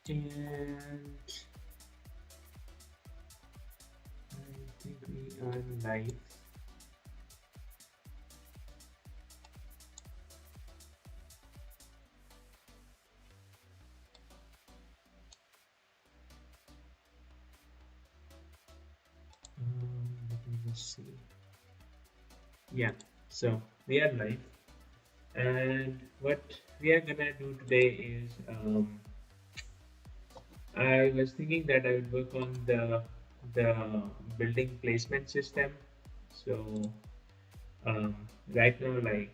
And I think we are live. Let me just see. Yeah, so we are live, and what we are gonna do today is I was thinking that I would work on the building placement system. So right now, like,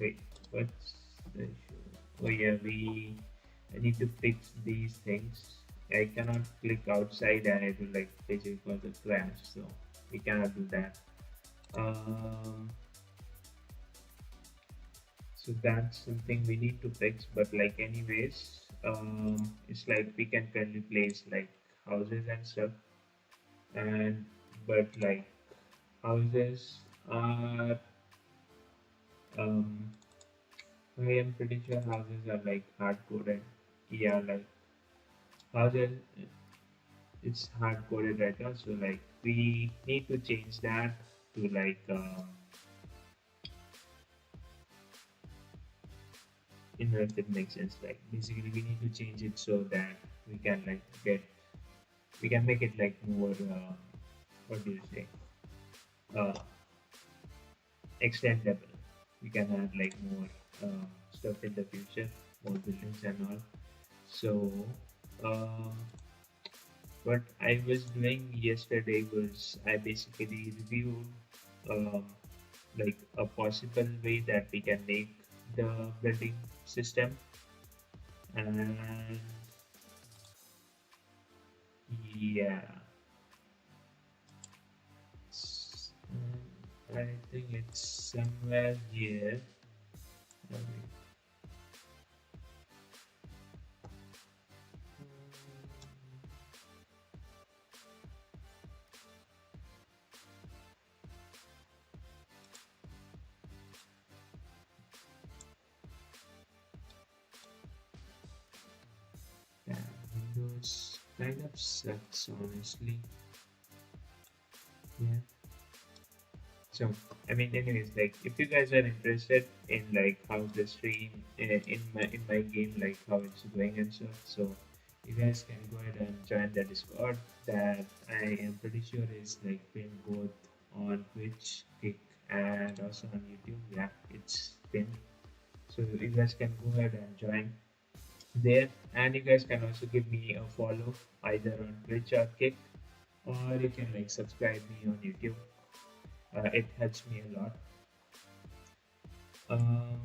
wait, what's the issue? Oh yeah, I need to fix these things. I cannot click outside and it will like basically cause a crash, so we cannot do that. Um, so that's something we need to fix. But like anyways, it's like we can currently place like houses and stuff, and but like houses are um, I am pretty sure houses are like hard coded. Yeah, like houses it's hard coded right now, so like we need to change that to like you know if it makes sense. Like basically we need to change it so that we can like get we can make it like more what do you say uh extendable. We can add like more stuff in the future, more buildings and all. So um what I was doing yesterday was I basically reviewed um, like a possible way that we can make the building system, and yeah, I think it's somewhere here. Okay. Yeah, Windows kind of sucks, honestly. Yeah. So, I mean, anyways, like if you guys are interested in like how the stream in my game, like how it's going and stuff, so you guys can go ahead and join the Discord that I am pretty sure is like pinned both on Twitch, Kick, and also on YouTube. Yeah, it's pinned, so you guys can go ahead and join there, and you guys can also give me a follow either on Twitch or Kick, or you can like subscribe me on YouTube. It helps me a lot. Um,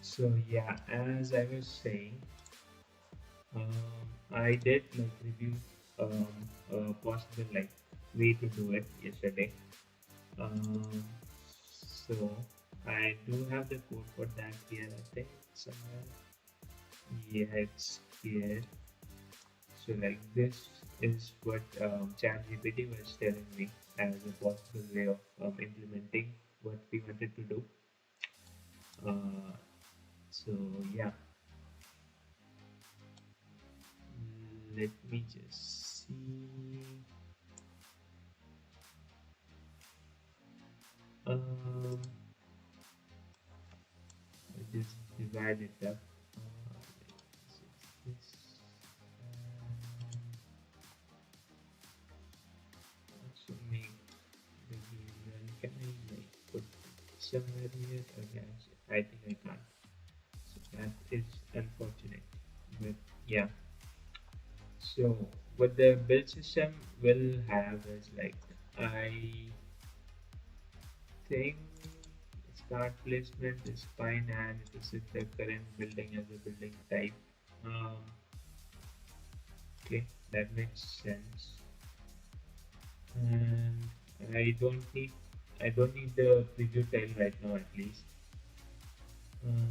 so yeah, as I was saying, I did like review a possible like way to do it yesterday. Um, so I do have the code for that here. I think somewhere. Yeah, it's here. So like this is what ChatGPT was telling me as a possible way of implementing what we wanted to do. Uh, so yeah, let me just see. I just divide it up. This also make the usual. Can I like put somewhere here? Okay, I think I can't. So that is unfortunate. But yeah. So what the build system will have is like I think start placement is fine and it is in the current building as a building type. Um, okay, that makes sense. And I don't need I don't need the preview tile right now at least. Um,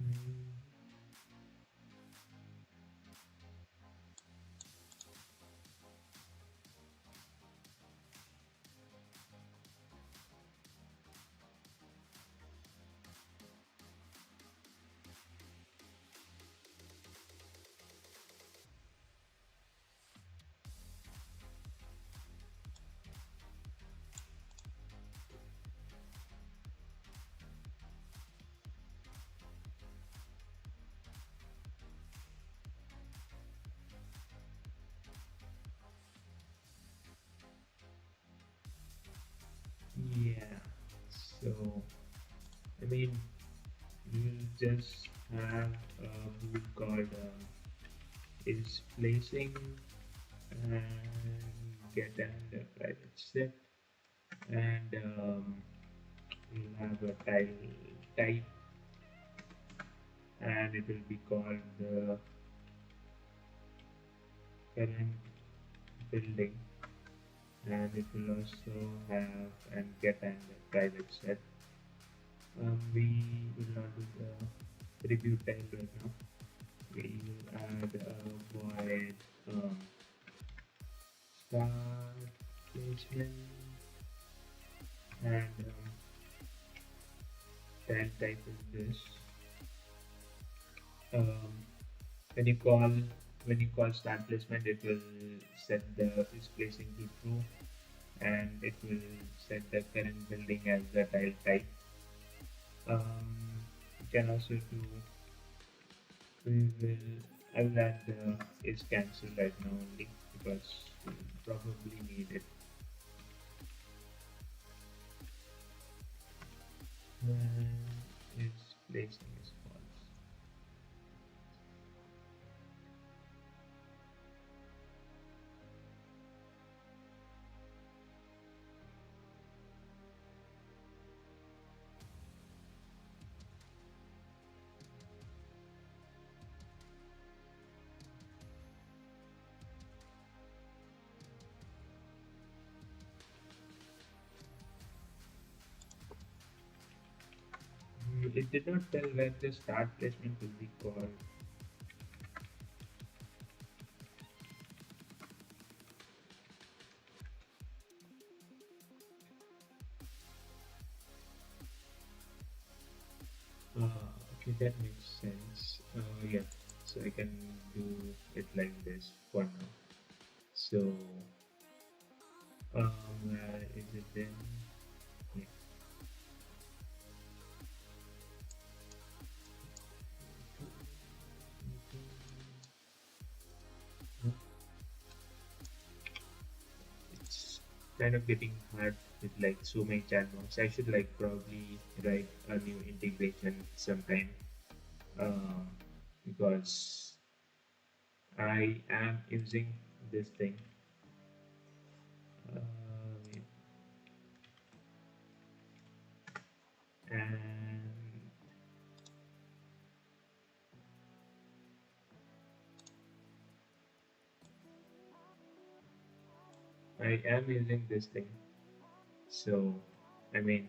mm, mean, you just have a rule called is placing and get and a private set, and we'll have a tile type, and it will be called the current building, and it will also have and get and a private set. We will not do the review tile right now. We will add a void start placement, and tile type is this. Um, when you call start placement, it will set the is placing to true, and it will set the current building as the tile type. You can also do we will I will add the is cancel right now only because we probably need it. Is placing is false. It did not tell where the start placement will be called. Okay, that makes sense. Yeah, so I can do it like this for now. So, where is it then? Yeah. It's kind of getting hard with like so many chat box. I should like probably write a new integration sometime. Um, because I am using this thing. Uh, and I am using this thing. So, I mean,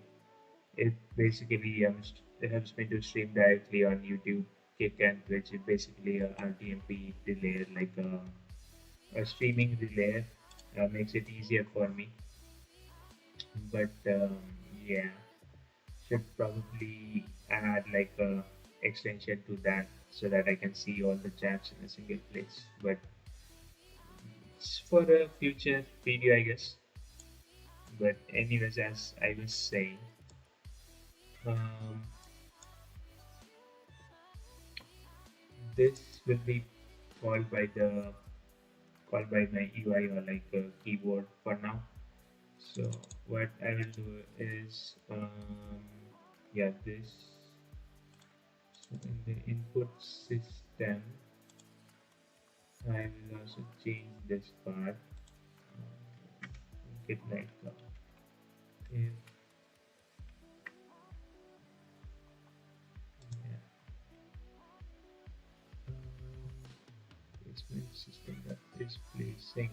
it basically it helps me to stream directly on YouTube, Kick and Twitch. It's basically a RTMP relay, like a streaming relay. Makes it easier for me. But yeah, should probably add like a extension to that so that I can see all the chats in a single place. But it's for a future video, I guess. But anyways, as I was saying, um, this will be called by the called by my UI or like a keyboard for now. So what I will do is yeah, this. So in the input system, I will also change this part. Make it like if yeah, placement system that is placing.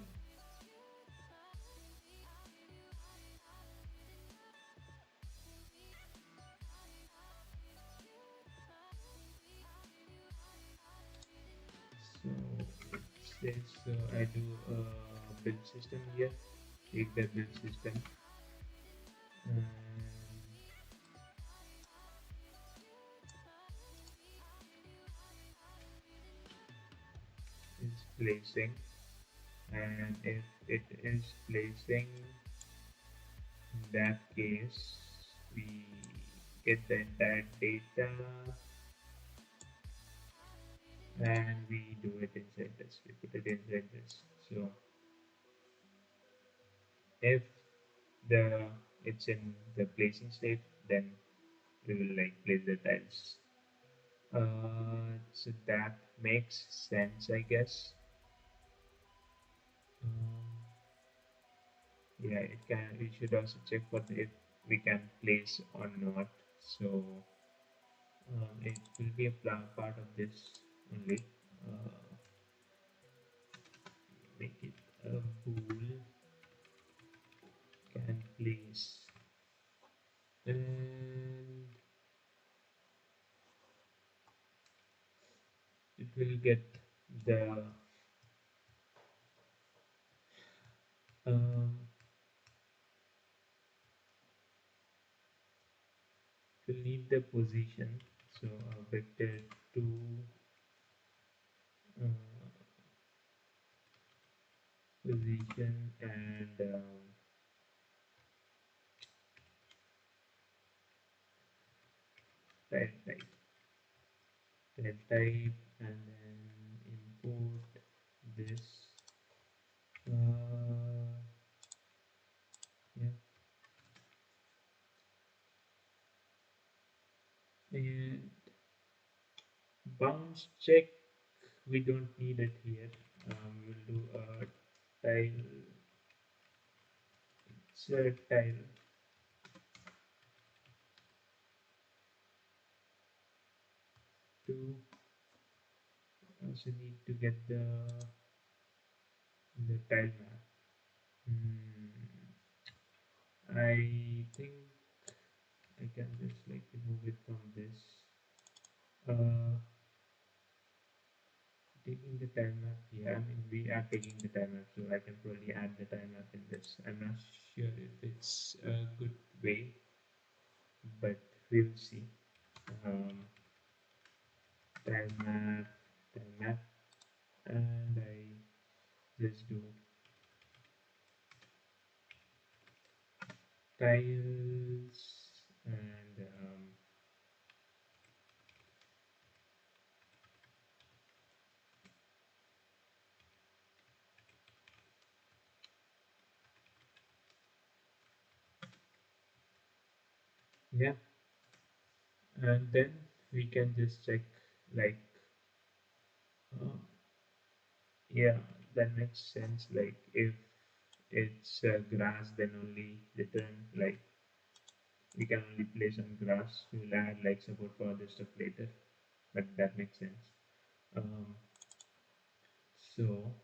So it says I do a build system here. Take the build system and is placing, and if it is placing, in that case we get the entire data and we do it inside this. We put it inside this. So if the it's in the placing state, then we will like place the tiles. So that makes sense, I guess. Um, yeah, it can. We should also check for if we can place or not. So it will be a part of this only. Uh, make it a bool can place, and it will get the um, it will need the position. So vector 2 uh, position and type and then import this. Yeah, and bounce check we don't need it here. We'll do a tile. It's a tile two. Also need to get the tile map. I think I can just like remove it from this. Uh, taking the time map here. I mean, we are taking the time map, so I can probably add the time map in this. I'm not sure if it's a good way, but we'll see. Um, time map, and I just do tiles and yeah, and then we can just check like uh, yeah, that makes sense. Like if it's grass, then only return like we can only place on grass. We'll add like support for other stuff later, but that makes sense. Um, so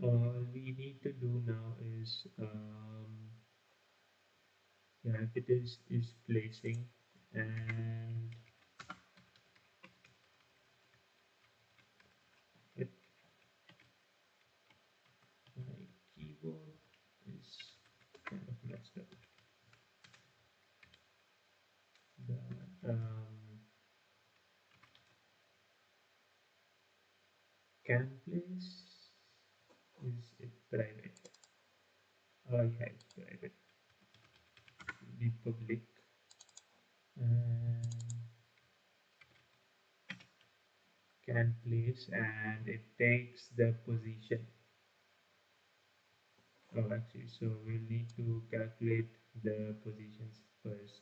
all we need to do now is yeah, if it is placing and it, my keyboard is kind of messed up. The can place is it private? Oh yeah, it's private. The public and can place and it takes the position. Oh, actually, so we'll need to calculate the positions first.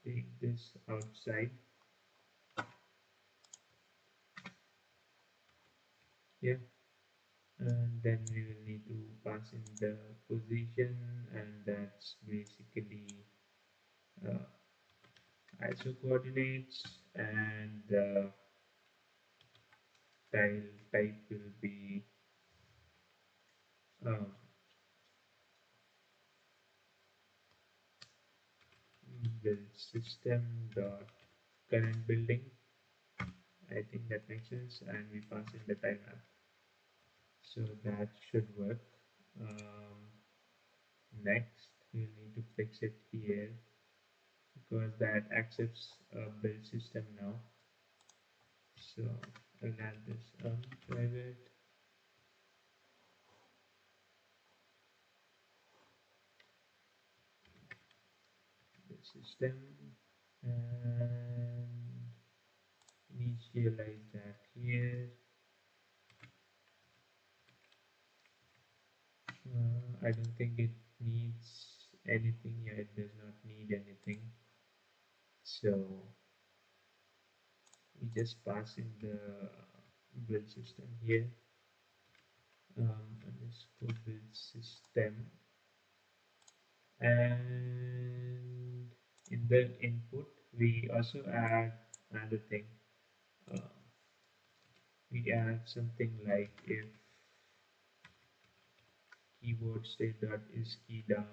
Take this outside. Yeah, and then we will need to pass in the position, and that's basically uh, iso coordinates, and the tile type will be um, build system dot current building. I think that makes sense, and we pass in the time map, so that should work. Um, Next, we'll need to fix it here because that accepts a build system now. So I'll add this private build system, and initialize that here. I don't think it needs anything. Yeah, it does not need anything. So we just pass in the build system here. Underscore build system, and in the input we also add another thing. Uh, we add something like if keyboard state dot is key down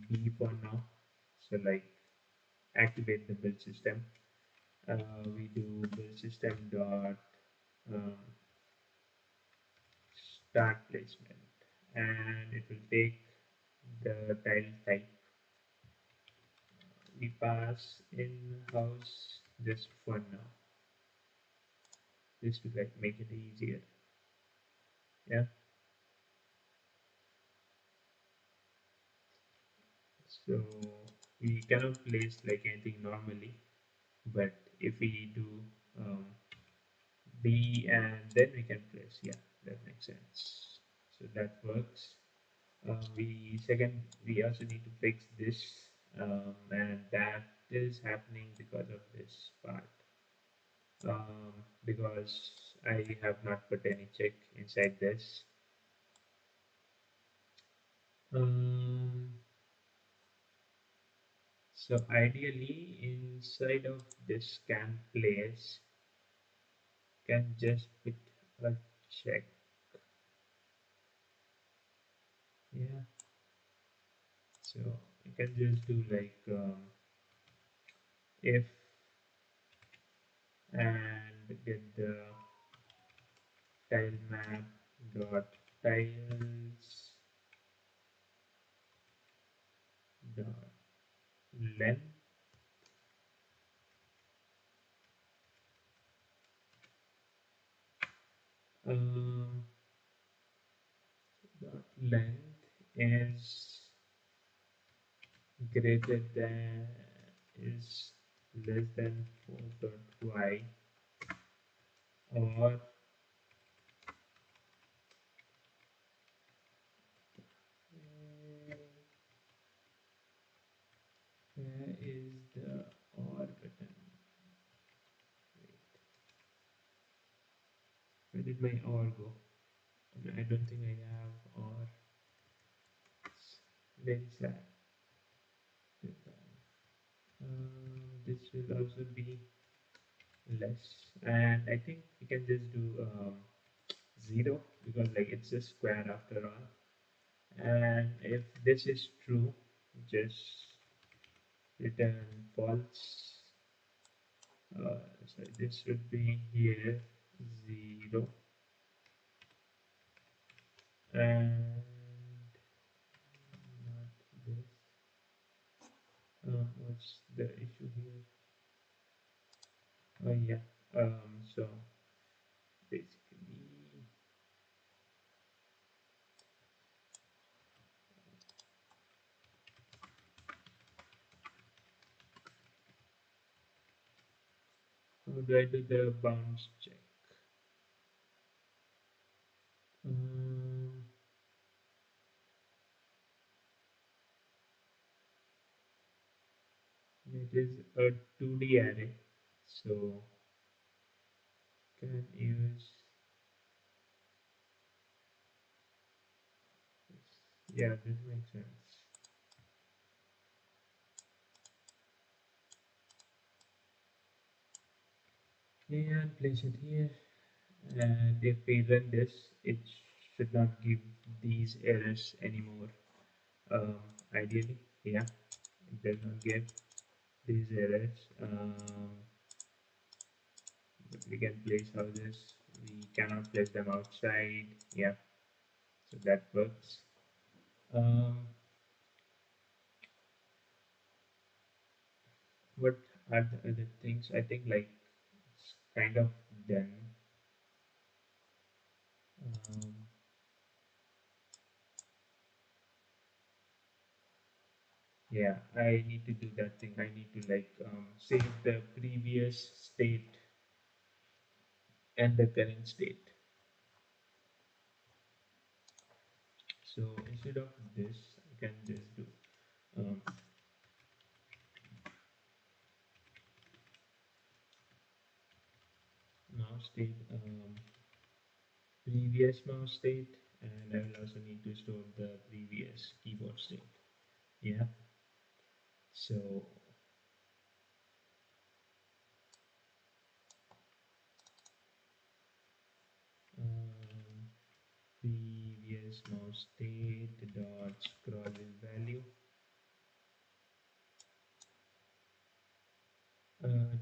B for now. So like activate the build system. We do build system dot um, start placement, and it will take the tile type. We pass in house just for now, just to like make it easier. Yeah. So we cannot place like anything normally, but if we do um, B and then we can place, yeah, that makes sense. So that works. We also need to fix this, and that is happening because of this part. Because I have not put any check inside this. Um, so ideally, inside of this can place, can just put a check. Yeah. So you can just do like if and get the tile map dot tiles dot length. Um, dot length is greater than is less than 4 dot y, or where is the or button? Wait, where did my or go? I don't think I have or. It's very sad. This will also be less, and I think we can just do 0, because like it's a square after all. And if this is true, just return false. So this would be here 0, and not this. What's the issue here? Oh yeah. So basically, how do I do the bounce check? Um, it is a 2D array, so can use this. Yeah, this makes sense. And place it here. And if we run this, it should not give these errors anymore. Ideally, yeah, it does not give these errors. But we can place houses. We cannot place them outside. Yeah, so that works. Um, what are the other things? I think like it's kind of done. Um, Yeah, I need to do that thing. I need to like save the previous state and the current state. So instead of this, I can just do um, mouse state, previous mouse state, and I will also need to store the previous keyboard state. Yeah. So um, previous mouse state dot scroll value.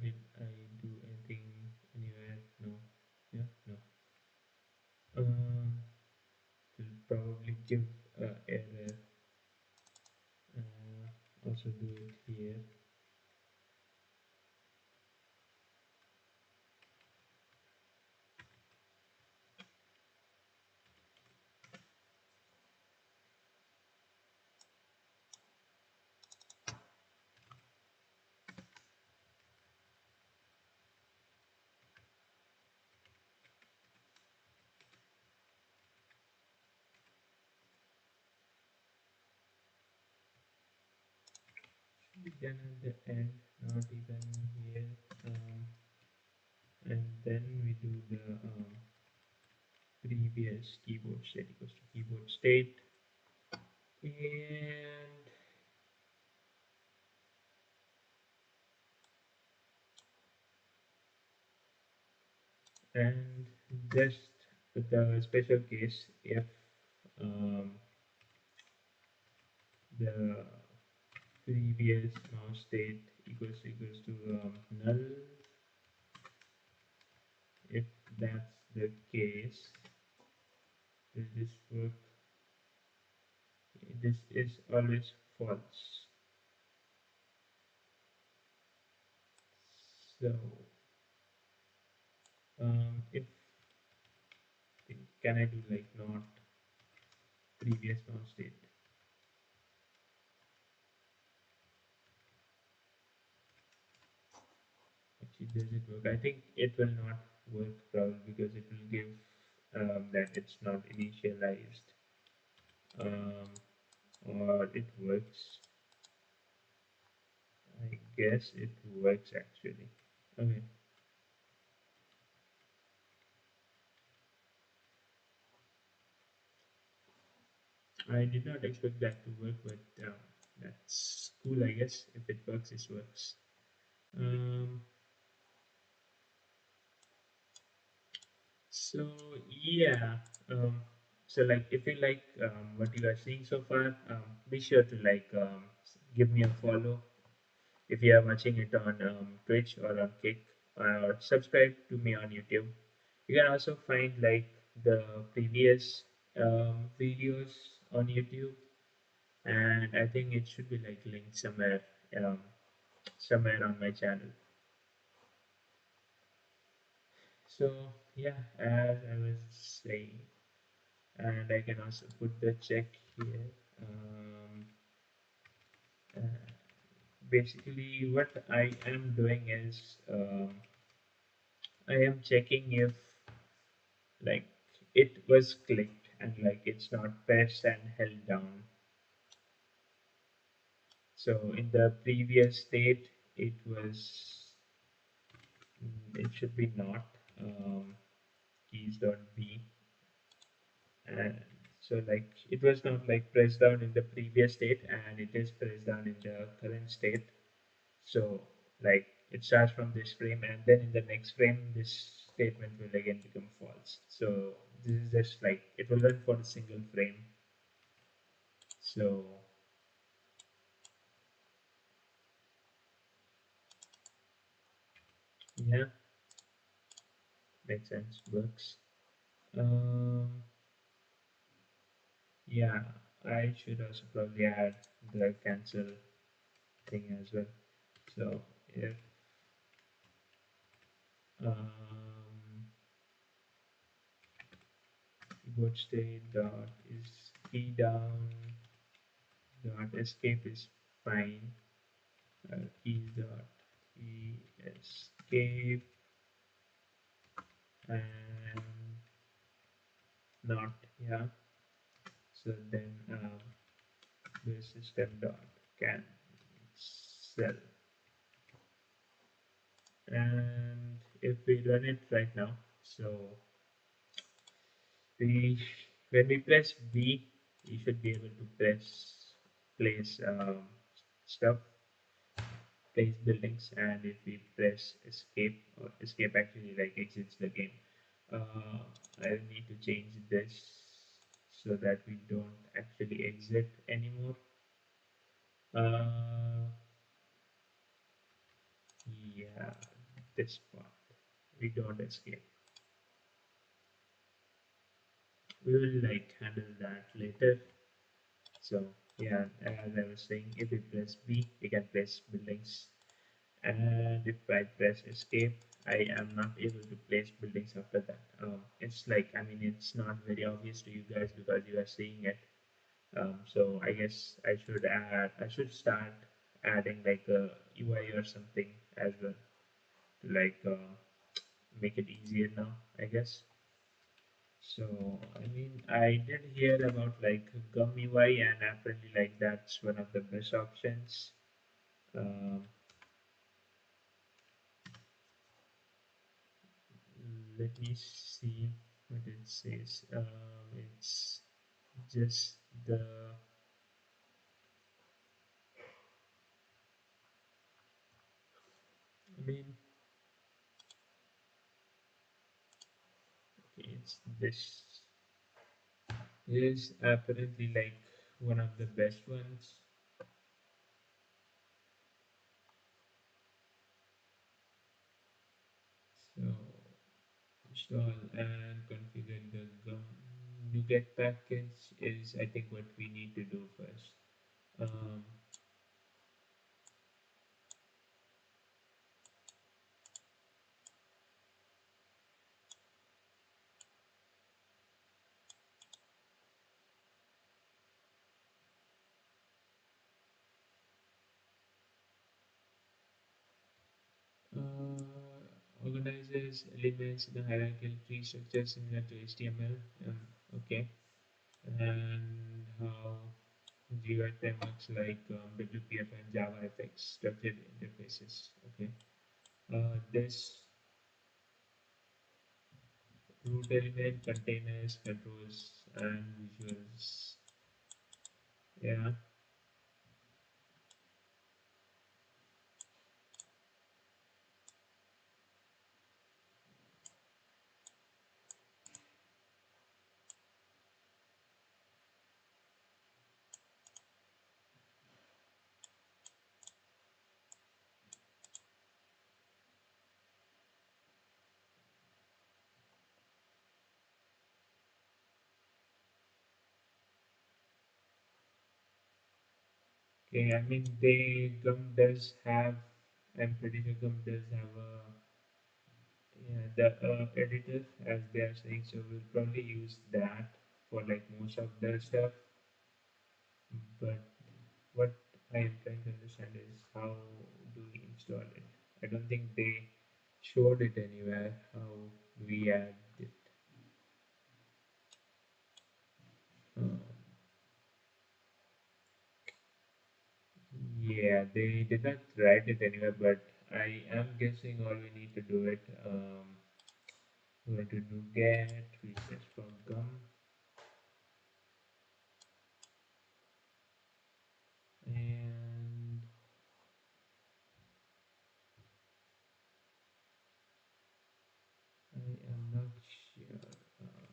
Did I do anything anywhere? No. Yeah. No. Um, will probably give error. Also do it here. Then at the end, not even here. Um, and then we do the previous keyboard state equals to keyboard state, and just the special case if um, the previous mouse state equals to null. If that's the case, will this work? This is always false. So if can I do like not previous mouse state? Actually, does it work? I think it will not work probably because it will give that it's not initialized, or it works. I guess it works actually. Okay, I did not expect that to work, but that's cool. I guess if it works, it works. Um, so yeah, um, so like if you like what you are seeing so far, be sure to like give me a follow if you are watching it on Twitch or on Kick, or subscribe to me on YouTube. You can also find like the previous videos on YouTube, and I think it should be like linked somewhere, um, somewhere on my channel. So yeah, as I was saying, and I can also put the check here. Uh, Basically, what I am doing is I am checking if like it was clicked and like it's not pressed and held down. So in the previous state, it was it should be not keys dot b, and so like it was not like pressed down in the previous state and it is pressed down in the current state. So like it starts from this frame and then in the next frame this statement will again become false. So this is just like it will run for a single frame. So yeah, makes sense, works. Um, yeah, I should also probably add the cancel thing as well. So if keyboard state dot is key down dot escape is fine. Keys dot escape and not, yeah. So then the system dot cancel, and if we run it right now, so we when we press B, you should be able to place stuff, place buildings, and if we press escape, or escape actually like exits the game. Uh, I need to change this so that we don't actually exit anymore. Uh, yeah, this part. We don't escape. We will like handle that later. So yeah, as I was saying, if we press B, we can place buildings, and if I press escape, I am not able to place buildings after that. It's like, I mean, it's not very obvious to you guys because you are seeing it. So I guess I should start adding like a UI or something as well to like make it easier now, I guess. So I mean, I did hear about like Gum UI, and apparently like that's one of the best options. Um, Let me see what it says. It's just the, I mean, it's this is apparently like one of the best ones. So install and configure the gum NuGet package is I think what we need to do first. Um, Organizes elements in a hierarchical tree structure similar to HTML. Okay, and how GUI frameworks like WPF and JavaFX structured interfaces. Okay, this root element containers, controls, and visuals. Yeah. Okay. I mean, they Gum does have. I'm pretty sure Gum does have a, yeah, the editor as they are saying. So we'll probably use that for like most of the stuff. But what I am trying to understand is how do we install it? I don't think they showed it anywhere. How do we add it? Um, yeah, they did not write it anywhere, but I am guessing all we need to do it. We're going to do get, we search for gum, and I am not sure why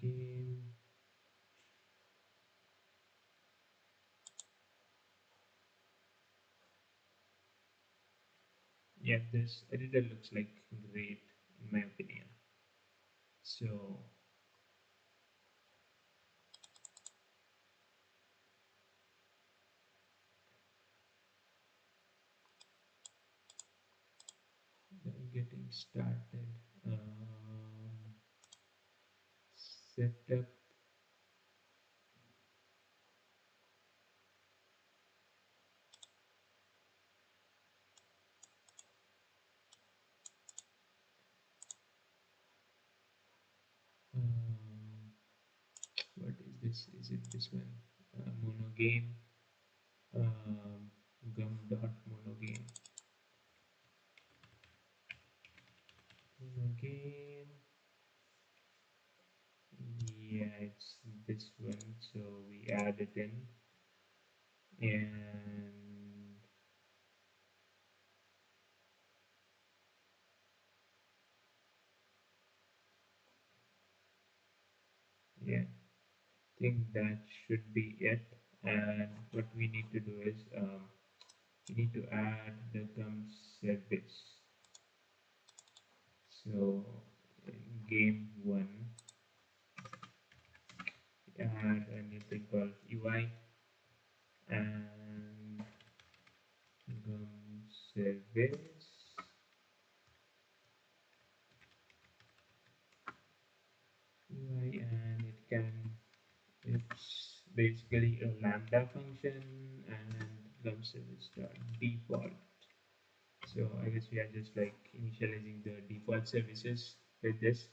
game. Yeah, this editor looks like great in my opinion. So getting started. Setup. Um, what is this? Is it this one? Monogame. Um, monogame. Monogame. Yeah, it's this one. So we add it in, and yeah, I think that should be it. And what we need to do is we need to add the gum service. So in game one, add a new thing called UI and gum service UI, and it's basically a lambda function and gum service dot default. So I guess we are just like initializing the default services with this,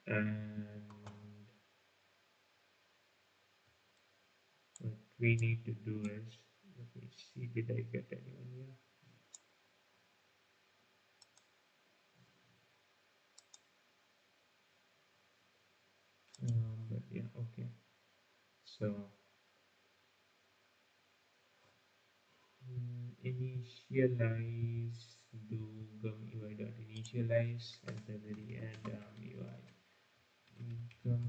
and what we need to do is, let me see, did I get anyone here? But yeah, okay. So initialize, do gum UI dot initialize at the very end, UI gum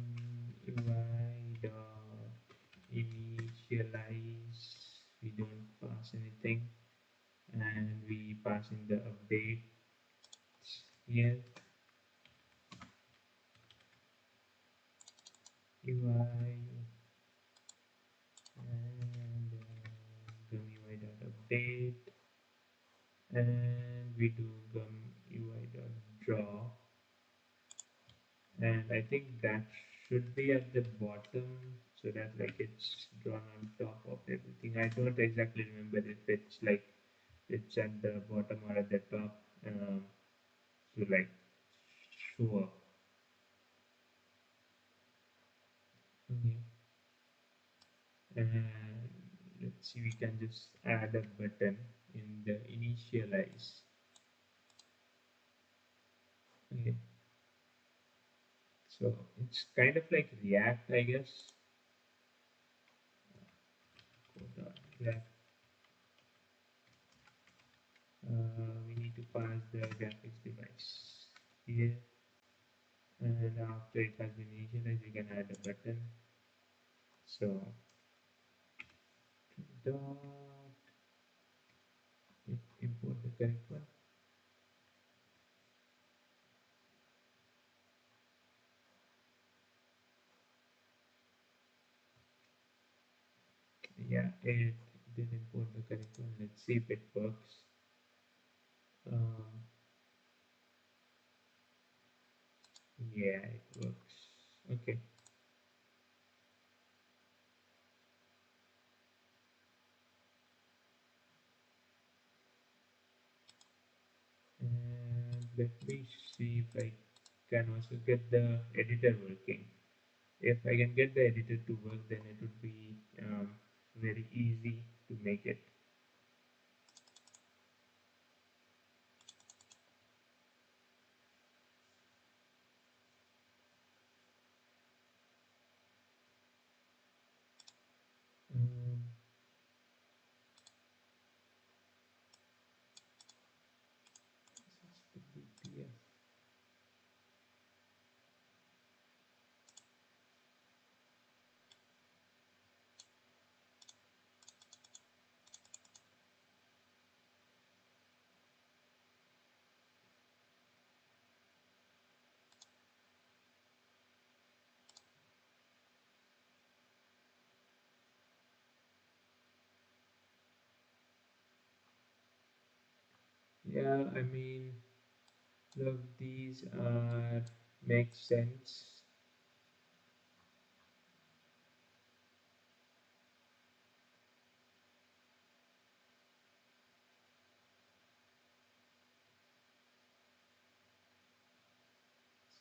UI dot initialize. We don't pass anything, and we pass in the update here UI and gum UI dot update, and we do gum UI dot draw, and I think that should be at the bottom so that like it's drawn on top of everything. I don't exactly remember if it's like it's at the bottom or at the top. So like sure. Okay. And let's see, we can just add a button in the initialize. Okay. So it's kind of like React, I guess. Code.react. We need to pass the graphics device here, and after it has been initialized, we can add a button. So dot import the correct one. Yeah, it did import the correct one. Let's see if it works. Um, yeah, it works. Okay. And let me see if I can also get the editor working. If I can get the editor to work, then it would be very easy to make it. Um, this is the BTS. Yeah, I mean, Look, these are make sense.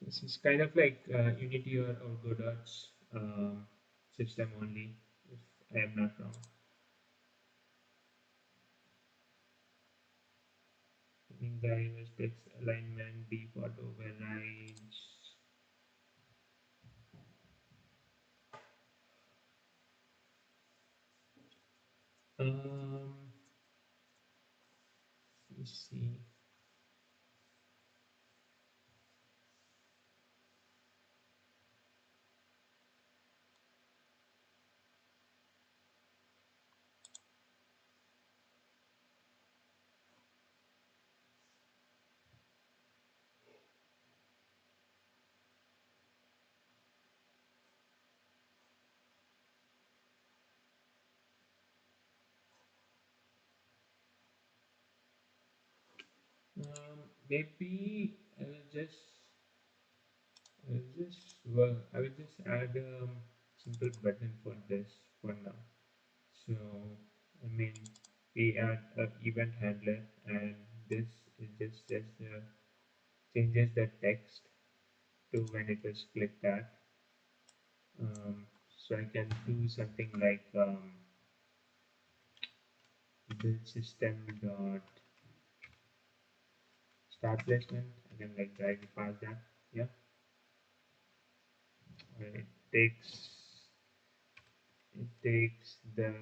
This is kind of like Unity or Godot's system only, if I am not wrong. In the text alignment, default overrides. Um, let me see. Maybe I will just add a simple button for this for now. So, I mean, we add a event handler, and this is just changes the text to when it was clicked at. So I can do something like build system dot start placement. I can like drag it past that. Yeah, it takes the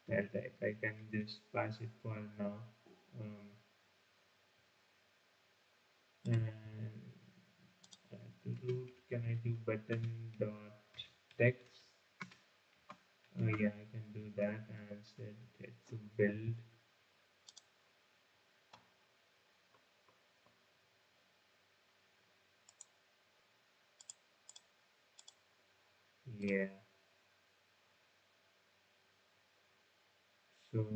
file type. I can just pass it for now. Um, and to root, can I do button dot text? Oh yeah, I can do that and set it to build. Yeah. So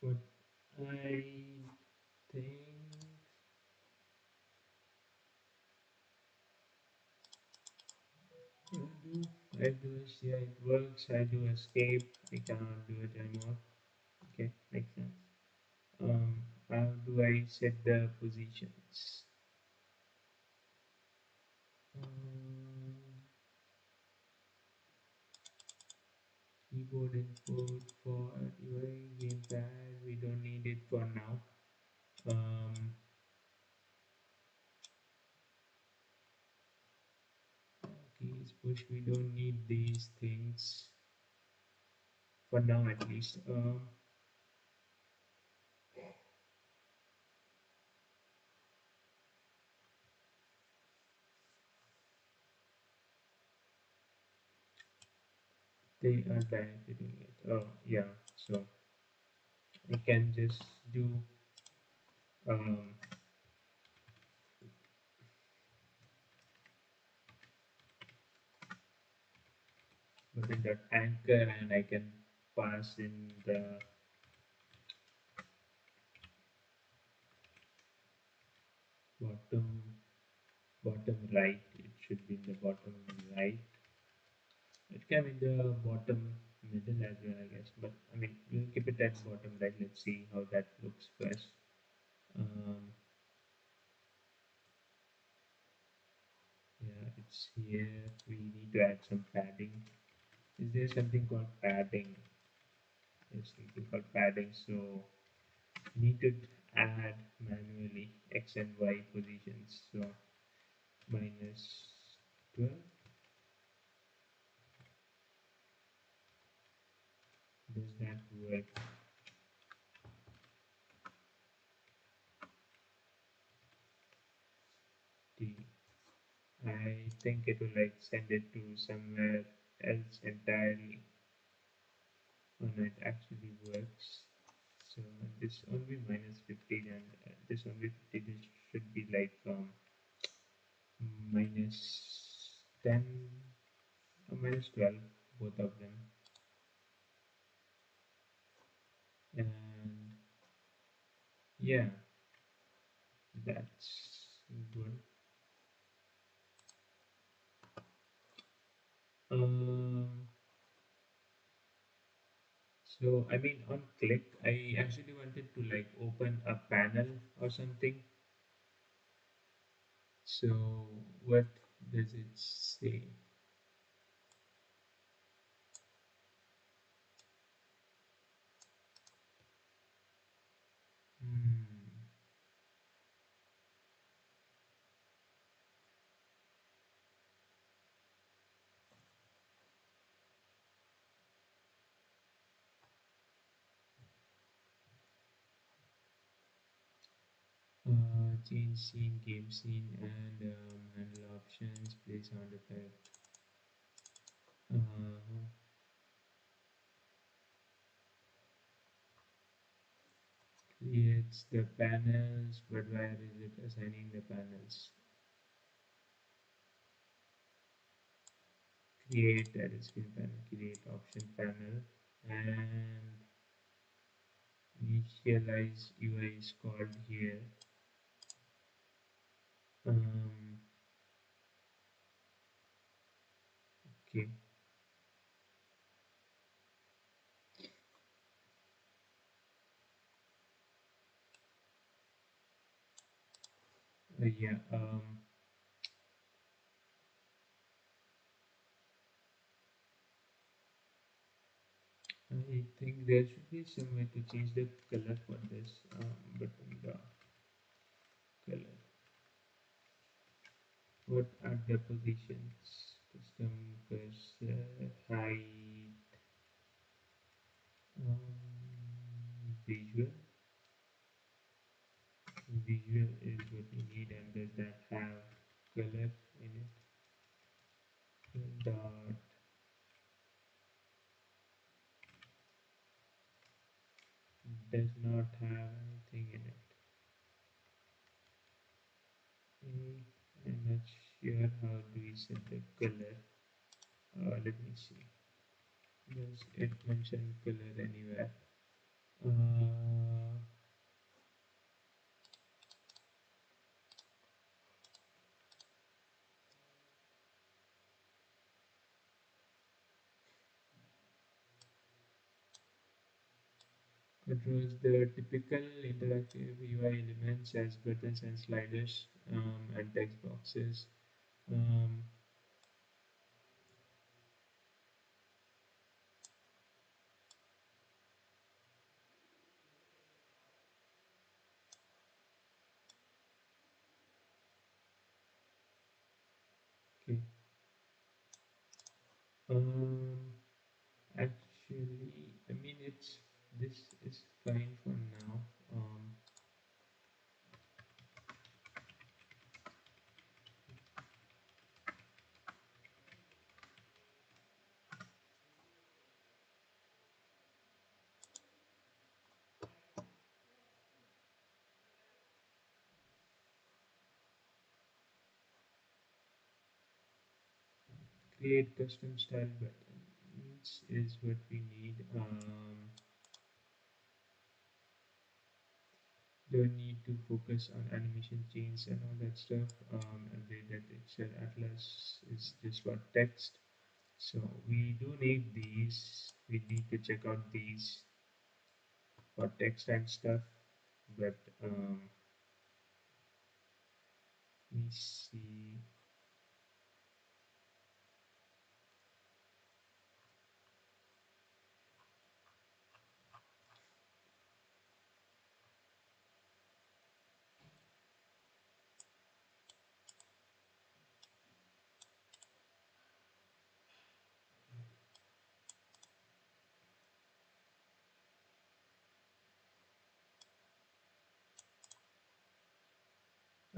what I think I do is yeah, it works. I do escape. I cannot do it anymore. Okay, makes sense. How do I set the positions? Um, Keyboard input for UI gamepad. We don't need it for now. Keys push. We don't need these things for now, at least. They are directly doing it. Oh yeah. So I can just do um, within that anchor, and I can pass in the bottom bottom right. It should be in the bottom right. It can be the bottom middle as well, I guess. But I mean, we'll keep it at bottom right. Let's see how that looks first. Um, yeah, it's here. We need to add some padding. Is there something called padding? There's something called padding. So need to add manually X and Y positions. So minus 12. Does that work? D. I think it will like send it to somewhere else entirely. Oh no, it actually works. So this only minus 15 and this only 50. This should be like minus 10 or minus 12, both of them. Yeah, that's good. Um, so I mean, on click, I actually wanted to like open a panel or something. So what does it say? Hmm. Change scene, game scene, and handle options, play sound effect. Uh, Creates the panels, but where is it assigning the panels? Create, that is screen panel, create option panel, and initialize UI is called here. Um, okay, yeah. I think there should be some way to change the color for this button dot color. What are the positions? Custom cursor, height, visual. Visual is what we need, and does that have color in it? Dot does not have anything in it. I'm not sure how do we set the color. Let me see. Does it mention color anywhere? Uh, controls the typical interactive UI elements as buttons and sliders and text boxes. Um, okay. Um, Actually, I mean this is fine for now. Create custom style buttons is what we need. Don't need to focus on animation chains and all that stuff. And the texture atlas is just for text. So we do need these. We need to check out these for text and stuff. But let me see.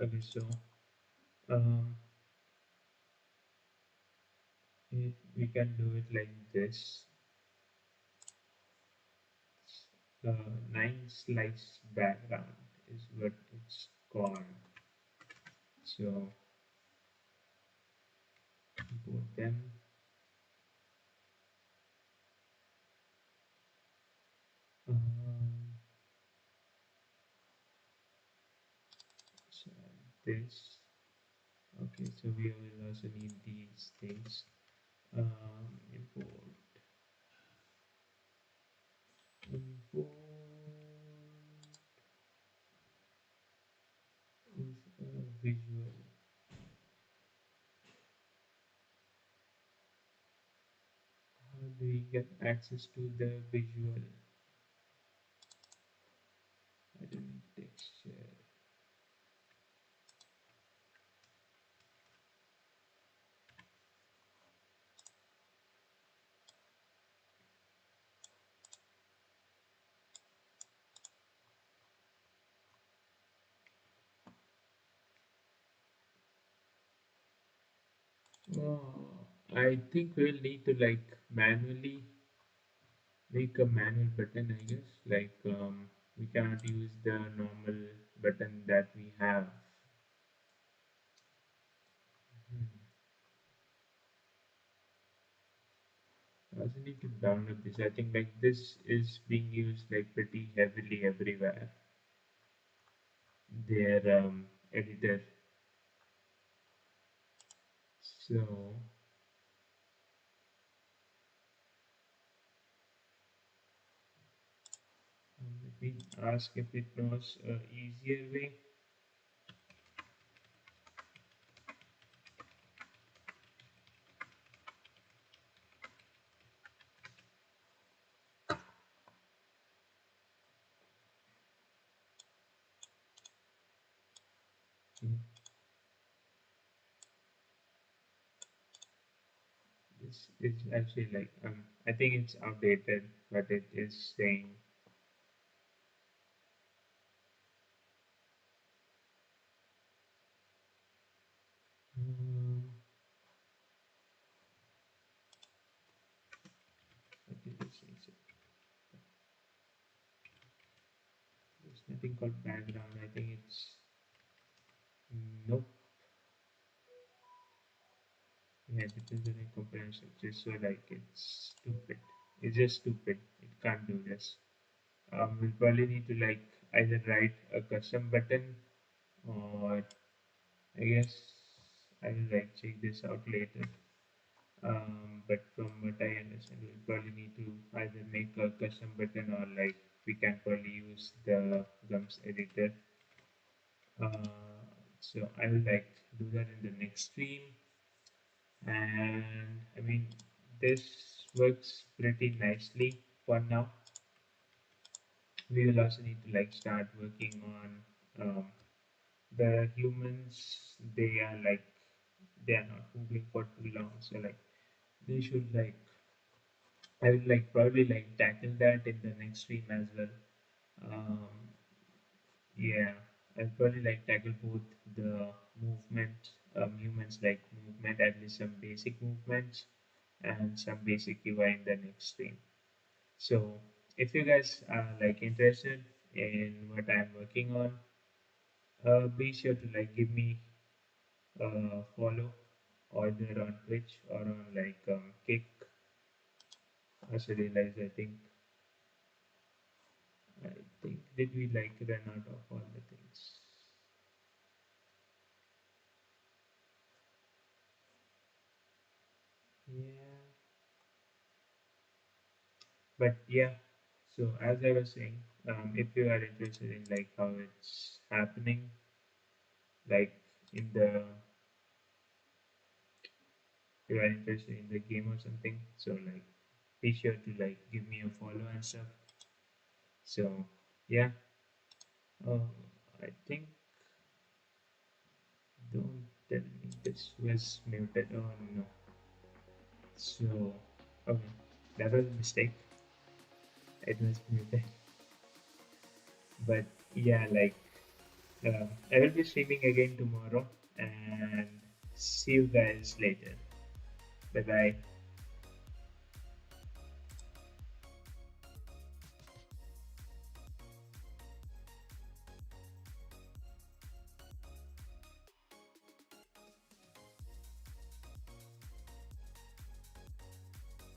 Okay, so um, we can do it like this. 9 slice background is what it's called. So import them. Um, this. Okay, so we will also need these things. Import, import is a visual. How do we get access to the visual? I don't need texture. I think we'll need to like manually make a manual button, I guess. Like we cannot use the normal button that we have. Hmm. I also need to download this. I think like this is being used like pretty heavily everywhere. Their editor. So let me ask if it knows a easier way. Hmm. This is actually like I think it's outdated, but it is saying what is it saying? So there's nothing called background. I think it's nope. Yeah, depends on the component structure. So like it's stupid. It's just stupid. It can't do this. We'll probably need to like either write a custom button or I guess I will like check this out later. But from what I understand, we'll probably need to either make a custom button or like we can probably use the Gums editor. So I will like do that in the next stream. And I mean, this works pretty nicely for now. We will also need to like start working on the humans. They are like they are not moving for too long, so like they should like I will like probably like tackle that in the next stream as well. Um, yeah, I'll probably like tackle both the movement, humans like movement, at least some basic movements and some basic UI in the next stream. So if you guys are like interested in what I'm working on, be sure to like give me a follow either on Twitch or on like Kick. I also realize I think did we like run out of all the things? Yeah, but yeah. So as I was saying, if you are interested in like how it's happening, like in the you are interested in the game or something, so like be sure to like give me a follow and stuff. So yeah, uh, I think don't tell me this was muted. Oh no. So okay, that was a mistake. It was muted. But yeah, like I will be streaming again tomorrow and see you guys later. Bye bye.